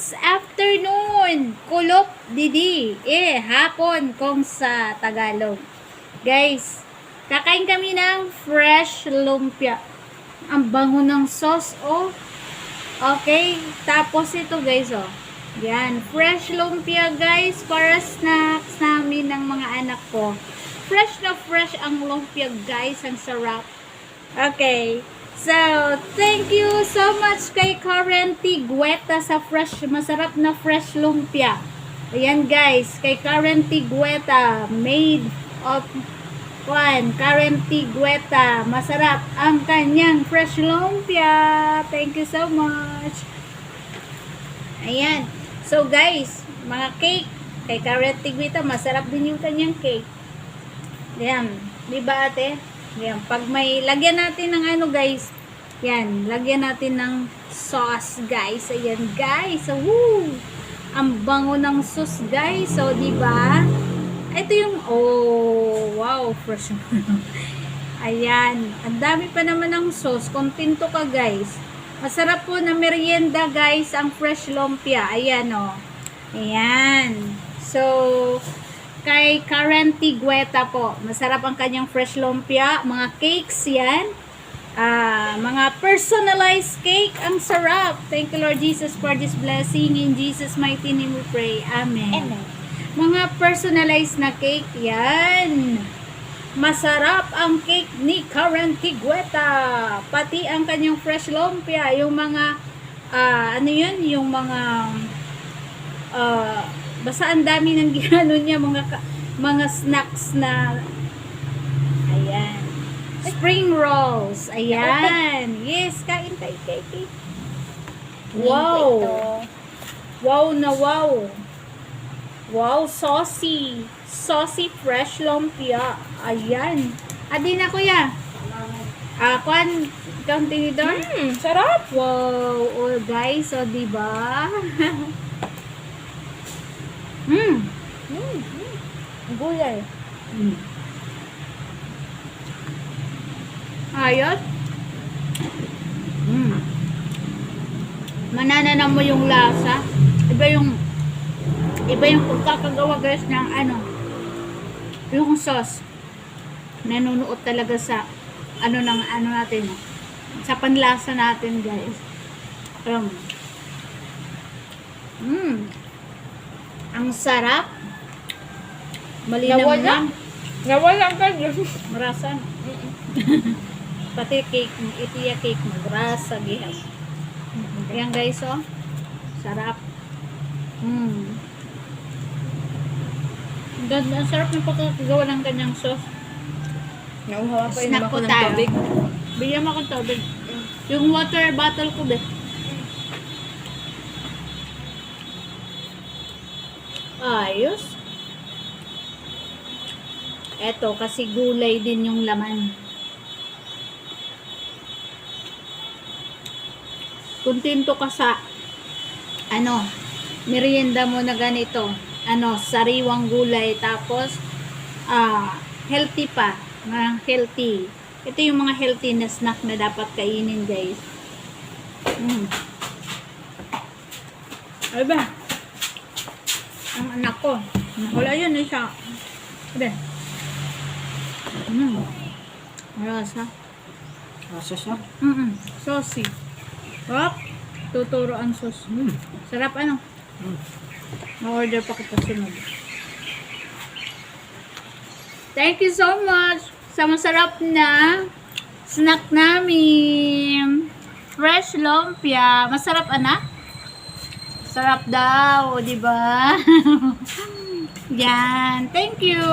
It's afternoon. Kulop didi. Hapon kung sa Tagalog. Guys, kakain kami ng fresh lumpia. Ang bango ng sauce, oh. Okay, tapos ito guys, oh. Yan, fresh lumpia guys, para snacks namin ng mga anak ko. Fresh na fresh ang lumpia guys, ang sarap. Okay, so thank you so much kay Karen Tigueta sa fresh, masarap na fresh lumpia. Ayan guys, kay Karen Tigueta, made of Karen Tigueta, masarap ang kanyang fresh lumpia. Thank you so much. Ayan. So guys, mga cake kay Karen Tigueta, masarap din yung kanyang cake. Ayan. Diba ate? Ayan. Pag may, lagyan natin ng ano guys. Yan. Lagyan natin ng sauce guys. Ayan guys. So, woo! Ang bango ng sauce guys. So, diba? Ito yung, oh, wow, fresh. Ayan. Ang dami pa naman ng sauce. Kontento ka guys. Masarap po na merienda guys, ang fresh lumpia. Ayan o. Oh. Ayan. So, kay Karen Tigueta po, masarap ang kanyang fresh lumpia. Mga cakes yan. Mga personalized cake. Ang sarap. Thank you Lord Jesus for this blessing. In Jesus mighty name we pray. Amen. Amen. Mga personalized na cake yan. Masarap ang cake ni Karen Tigueta. Pati ang kanyang fresh lumpia. Yung mga, ano yun? Yung mga, basta ang dami ng ginano niya. Mga snacks na, ayan. Spring rolls. Ayan. Yes, kain tayo cake. Wow. Wow na wow. Wow, saucy. Saucy fresh lumpia. Ayan. Adi na kuya. Kuan, tinidor? Sarap. Wow. Oh, guys, so diba? Gulay. Ayos. Manananan mo yung lasa. Iba yung pagkakagawa guys ng ano, yung sauce. Nanunuot talaga sa ano ng ano natin, sa panlasa natin guys. Ang sarap. Malinaw lang. Nawala ka dyan. Marasan. Pati cake mo, itiya cake mo, rasa gihas. Ayan guys, oh. Sarap. Ang sarap ng pagkakagawa ng kanyang sauce. Nauhawa pa Snack po ng tayo. tubig. Bigyan mo akong tubig. Yung water bottle ko, be. Ayos. Eto, kasi gulay din yung laman. Kontento ka sa ano, merienda mo na ganito. Ano, sariwang gulay, tapos healthy pa, mga healthy. Ito yung mga healthy na snack na dapat kainin guys. Ay ba? Ang anak ko, wala yun siya. Ade. Rasa. Rasa siya. Saucy. Hop. Tuturo ang sauce. Sarap ano? Ma-order pa kita sunod. Thank you so much sa masarap na snack namin. Fresh lumpia. Masarap anak? Sarap daw, di ba? Yan. Thank you.